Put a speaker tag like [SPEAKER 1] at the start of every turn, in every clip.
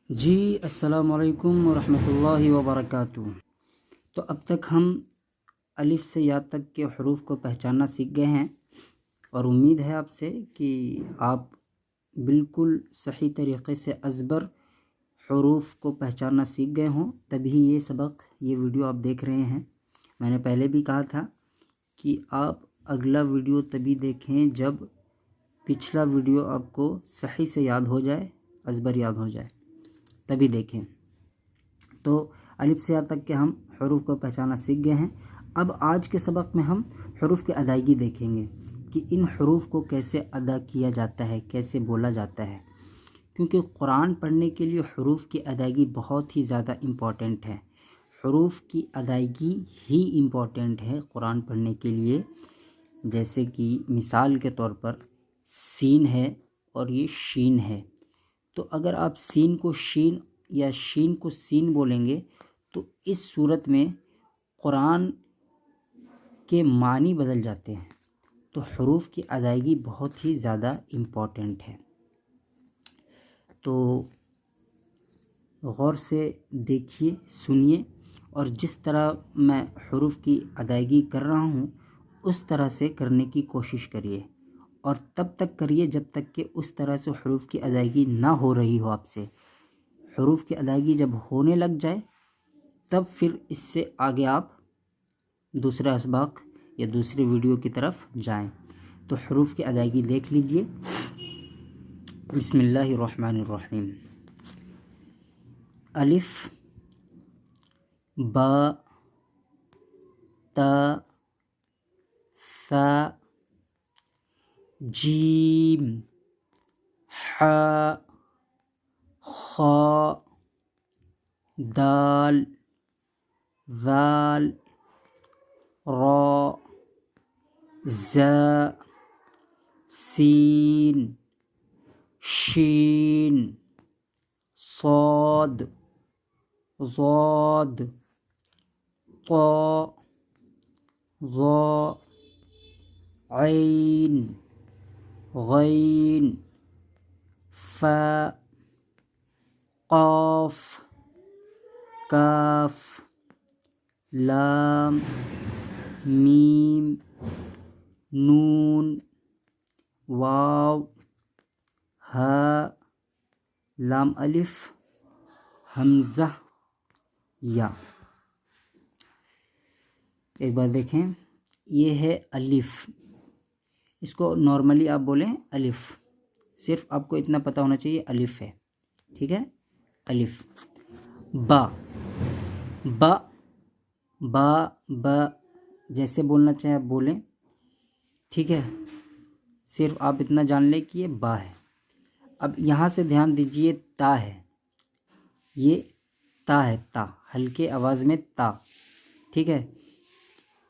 [SPEAKER 1] جی السلام علیکم ورحمۃ اللہ وبرکاتہ۔ تو اب تک ہم الف سے یا تک کے حروف کو پہچاننا سیکھ گئے ہیں، اور امید ہے آپ سے کہ آپ بالکل صحیح طریقے سے ازبر حروف کو پہچاننا سیکھ گئے ہوں، تبھی یہ ویڈیو آپ دیکھ رہے ہیں۔ میں نے پہلے بھی کہا تھا کہ آپ اگلا ویڈیو تبھی دیکھیں جب پچھلا ویڈیو آپ کو صحیح سے یاد ہو جائے، ازبر یاد ہو جائے، تبھی دیکھیں۔ تو الف سے یا تک کے ہم حروف کو پہچانا سیکھ گئے ہیں۔ اب آج کے سبق میں ہم حروف کی ادائیگی دیکھیں گے کہ ان حروف کو کیسے ادا کیا جاتا ہے، کیسے بولا جاتا ہے، کیونکہ قرآن پڑھنے کے لیے حروف کی ادائیگی بہت ہی زیادہ امپورٹنٹ ہے۔ حروف کی ادائیگی ہی امپورٹنٹ ہے قرآن پڑھنے کے لیے۔ جیسے کہ مثال کے طور پر سین ہے اور یہ شین ہے، تو اگر آپ سین کو شین یا شین کو سین بولیں گے تو اس صورت میں قرآن کے معنی بدل جاتے ہیں۔ تو حروف کی ادائیگی بہت ہی زیادہ امپورٹنٹ ہے۔ تو غور سے دیکھیے، سنیے، اور جس طرح میں حروف کی ادائیگی کر رہا ہوں اس طرح سے کرنے کی کوشش کریے، اور تب تک کریے جب تک کہ اس طرح سے حروف کی ادائیگی نہ ہو رہی ہو آپ سے۔ حروف کی ادائیگی جب ہونے لگ جائے تب پھر اس سے آگے آپ دوسرا اسباق یا دوسرے ویڈیو کی طرف جائیں۔ تو حروف کی ادائیگی دیکھ لیجئے۔ بسم اللہ الرحمن الرحیم۔ الف، با، تا، ثا، جیم، ح، خا، دال، ذال، را، زا، سین، شین، صاد، ضاد، طا، ظا، عین، غین، فا، قاف، کاف، لام، میم، نون، واو، ہا، لام الف، حمزہ، یا۔ ایک بار دیکھیں، یہ ہے الف، اس کو نارملی آپ بولیں الف، صرف آپ کو اتنا پتہ ہونا چاہیے الف ہے، ٹھیک ہے۔ الف، با، با، با، با، جیسے بولنا چاہیں آپ بولیں، ٹھیک ہے، صرف آپ اتنا جان لیں کہ یہ با ہے۔ اب یہاں سے دھیان دیجئے، تا ہے، یہ تا ہے، تا، ہلکے آواز میں تا، ٹھیک ہے۔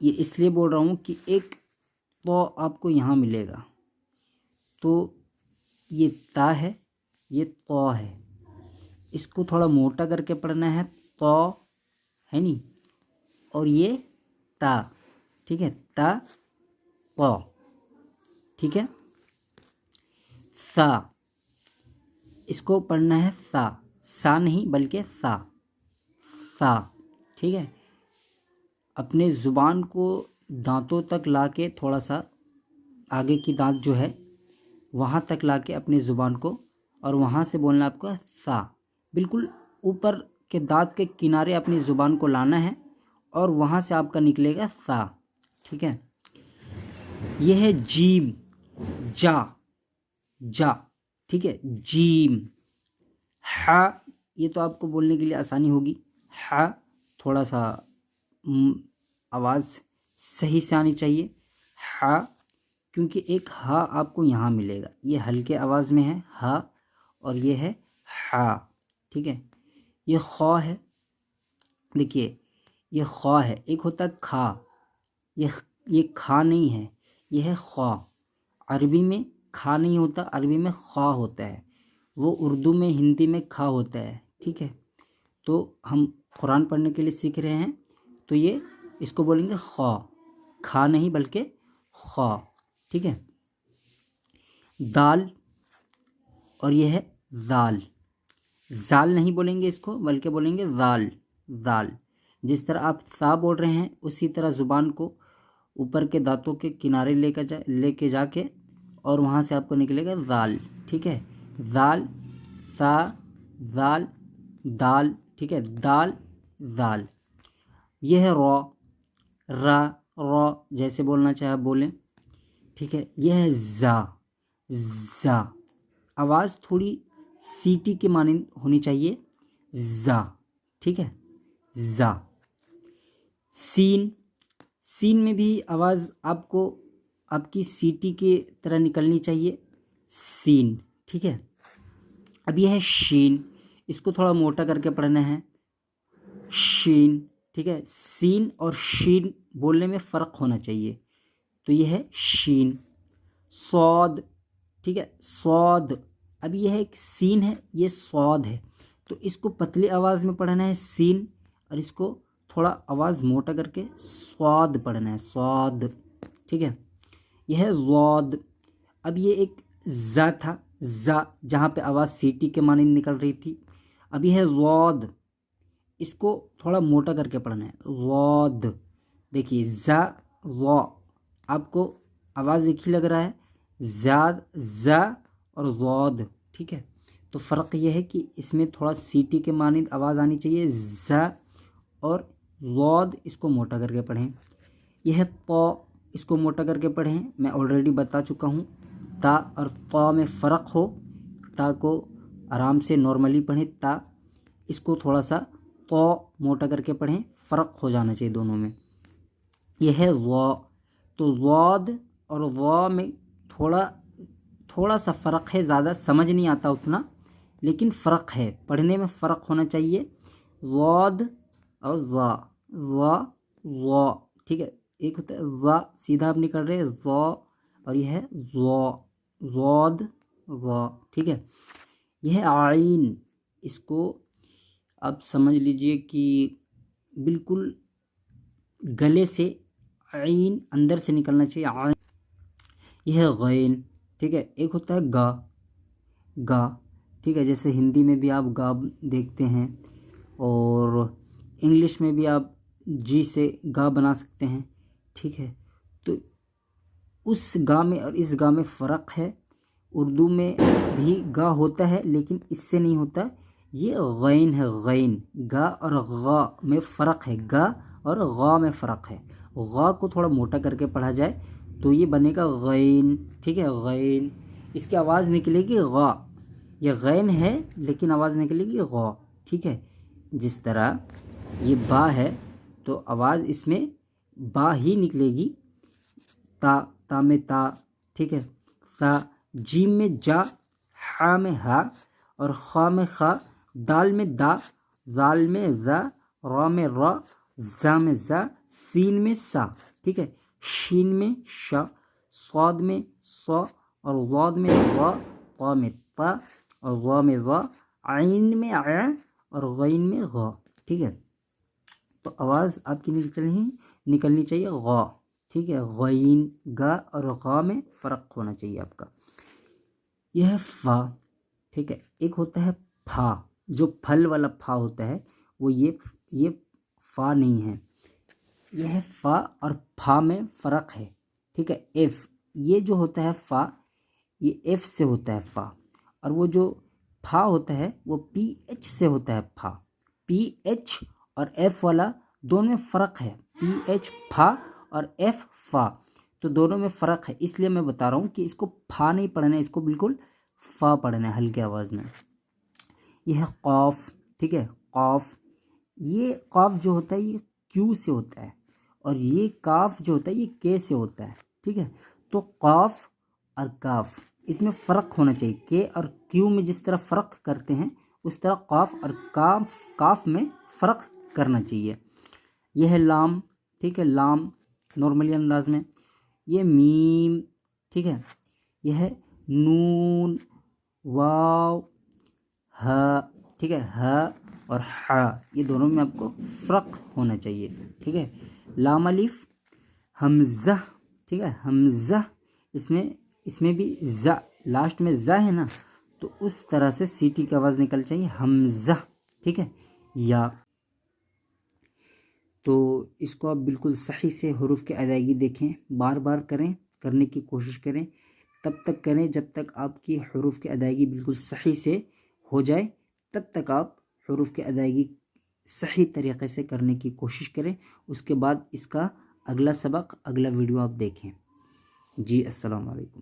[SPEAKER 1] یہ اس لیے بول رہا ہوں کہ ایک تو آپ کو یہاں ملے گا، تو یہ تا ہے، یہ تو ہے، اس کو تھوڑا موٹا کر کے پڑھنا ہے، تو ہے نہیں، اور یہ تا، ٹھیک ہے، تا، تو، ٹھیک ہے۔ سا، اس کو پڑھنا ہے سا، سا نہیں بلکہ سا، سا، ٹھیک ہے۔ اپنے زبان کو دانتوں تک لا کے تھوڑا سا آگے کی دانت جو ہے وہاں تک لا کے اپنی زبان کو، اور وہاں سے بولنا آپ کو سا، بالکل اوپر کے دانت کے کنارے اپنی زبان کو لانا ہے، اور وہاں سے آپ کا نکلے گا سا، ٹھیک ہے۔ یہ ہے جیم، جا، جا، ٹھیک ہے، جیم۔ ح، یہ تو آپ کو بولنے کے لیے آسانی ہوگی، ح تھوڑا سا آواز صحیح سے آنی چاہیے، ح، کیونکہ ایک ہا آپ کو یہاں ملے گا، یہ ہلکے آواز میں ہے ہا، اور یہ ہے ح، ٹھیک ہے۔ یہ خا ہے، دیکھیے یہ خا ہے، ایک ہوتا ہے کھا، یہ کھا نہیں ہے، یہ ہے خا۔ عربی میں کھا نہیں ہوتا، عربی میں خا ہوتا ہے، وہ اردو میں ہندی میں کھا ہوتا ہے، ٹھیک ہے۔ تو ہم قرآن پڑھنے کے لیے سیکھ رہے ہیں، تو یہ اس کو بولیں گے خا، کھا نہیں بلکہ خا، ٹھیک ہے۔ دال، اور یہ ہے ذال، زال نہیں بولیں گے اس کو، بلکہ بولیں گے زال، زال۔ جس طرح آپ سا بول رہے ہیں اسی طرح زبان کو اوپر کے دانتوں کے کنارے لے کے جا کے اور وہاں سے آپ کو نکلے گا زال، ٹھیک ہے، زال، سا، زال، دال، ٹھیک ہے، دال، زال۔ یہ ہے را، را، را جیسے بولنا چاہے آپ بولیں، ٹھیک ہے۔ یہ ہے زا، زا، آواز تھوڑی سیٹی کے مانند ہونی چاہیے، زا، ٹھیک ہے، زا۔ سین، سین میں بھی آواز آپ کو آپ کی سیٹی کی طرح نکلنی چاہیے، سین، ٹھیک ہے۔ اب یہ ہے شین، اس کو تھوڑا موٹا کر کے پڑھنا ہے، شین، ٹھیک ہے۔ سین اور شین بولنے میں فرق ہونا چاہیے، تو یہ ہے شین۔ صاد، ٹھیک ہے، صاد۔ اب یہ ہے ایک سین ہے، یہ صاد ہے، تو اس کو پتلی آواز میں پڑھنا ہے سین، اور اس کو تھوڑا آواز موٹا کر کے صاد پڑھنا ہے، صاد، ٹھیک ہے۔ یہ ہے ضاد۔ اب یہ ایک زا تھا، زا، جہاں پہ آواز سیٹی کے مانند نکل رہی تھی، اب یہ ہے ضاد، اس کو تھوڑا موٹا کر کے پڑھنا ہے، ضاد۔ دیکھیے زا، ضا، آپ کو آواز ایک ہی لگ رہا ہے، زاد، زا اور ضاد، ٹھیک ہے۔ تو فرق یہ ہے کہ اس میں تھوڑا سیٹی کے مانند آواز آنی چاہیے، زا، اور ضاد اس کو موٹا کر کے پڑھیں۔ یہ ہے طا، اس کو موٹا کر کے پڑھیں، میں آلریڈی بتا چکا ہوں، تا اور طا میں فرق ہو، تا کو آرام سے نارملی پڑھیں، تا، اس کو تھوڑا سا طا موٹا کر کے پڑھیں، فرق ہو جانا چاہیے دونوں میں۔ یہ ہے ضا، تو ضاد اور ضا میں تھوڑا سا فرق ہے، زیادہ سمجھ نہیں آتا اتنا، لیکن فرق ہے، پڑھنے میں فرق ہونا چاہیے، ضاد اور ضا، ضا، ضا، ٹھیک ہے۔ ایک ہوتا ہے ضا، سیدھا آپ نکل رہے ضا، اور یہ ہے ضا، ضاد، ضا، ٹھیک ہے۔ یہ ہے عین، اس کو آپ سمجھ لیجئے کہ بالکل گلے سے عین اندر سے نکلنا چاہیے، عین۔ یہ ہے غین، ٹھیک ہے۔ ایک ہوتا ہے گا، گا، ٹھیک ہے، جیسے ہندی میں بھی آپ گا دیکھتے ہیں، اور انگلش میں بھی آپ جی سے گا بنا سکتے ہیں، ٹھیک ہے۔ تو اس گا میں اور اس گا میں فرق ہے، اردو میں بھی گا ہوتا ہے لیکن اس سے نہیں ہوتا، یہ غین ہے، غین، گا اور غا میں فرق ہے، گا اور غا میں فرق ہے، غا کو تھوڑا موٹا کر کے پڑھا جائے تو یہ بنے گا غین، ٹھیک ہے، غین۔ اس کی آواز نکلے گی غا، یہ غین ہے لیکن آواز نکلے گی غا، ٹھیک ہے۔ جس طرح یہ با ہے تو آواز اس میں با ہی نکلے گی، تا، تا میں تا، ٹھیک ہے، تا، جیم میں جا، ہا میں ہا، اور خا میں خا، دال میں دا، زال میں زا، را میں را، زا میں زا، سین میں سا، ٹھیک ہے، شین میں شا، صاد میں صا، اور ضاد میں ضا، طا میں طا، اور ضا میں ضا، عین میں عا، اور غین میں غا، ٹھیک ہے۔ تو آواز آپ کی نکلنی چاہیے غا، ٹھیک ہے، غین، گا اور غا میں فرق ہونا چاہیے آپ کا۔ یہ ہے فا، ٹھیک ہے۔ ایک ہوتا ہے پھا، جو پھل والا پھا ہوتا ہے، وہ یہ فا نہیں ہے، یہ ہے فا، اور پھا میں فرق ہے، ٹھیک ہے۔ ایف، یہ جو ہوتا ہے فا، یہ ایف سے ہوتا ہے فا، اور وہ جو پھا ہوتا ہے وہ پی ایچ سے ہوتا ہے پھا۔ پی ایچ اور ایف والا دونوں میں فرق ہے، پی ایچ پھا اور ایف فا، تو دونوں میں فرق ہے، اس لیے میں بتا رہا ہوں کہ اس کو پھا نہیں پڑھنا ہے، اس کو بالکل فا پڑھنا ہے ہلکے آواز میں۔ یہ ہے قاف، ٹھیک ہے، قاف، یہ قاف جو ہوتا ہے یہ کیو سے ہوتا ہے، اور یہ کاف جو ہوتا ہے یہ کے سے ہوتا ہے، ٹھیک ہے۔ تو قاف اور کاف اس میں فرق ہونا چاہیے، کے اور کیو میں جس طرح فرق کرتے ہیں اس طرح قاف اور کاف میں فرق کرنا چاہیے۔ یہ ہے لام، ٹھیک ہے، لام نارملی انداز میں۔ یہ میم، ٹھیک ہے۔ یہ ہے نون، واو، ہا، ٹھیک ہے، ہا اور ہا، یہ دونوں میں آپ کو فرق ہونا چاہیے، ٹھیک ہے۔ لام الف، حمزہ، ٹھیک ہے، حمزہ، اس میں بھی زا، لاسٹ میں زا ہے نا، تو اس طرح سے سیٹی کا آواز نکل چاہیے، حمزہ، ٹھیک ہے، یا۔ تو اس کو آپ بالکل صحیح سے حروف کی ادائیگی دیکھیں، بار بار کرنے کی کوشش کریں، تب تک کریں جب تک آپ کی حروف کی ادائیگی بالکل صحیح سے ہو جائے، تب تک آپ حروف کی ادائیگی صحیح طریقے سے کرنے کی کوشش کریں۔ اس کے بعد اس کا اگلا سبق، اگلا ویڈیو آپ دیکھیں۔ جی السلام علیکم۔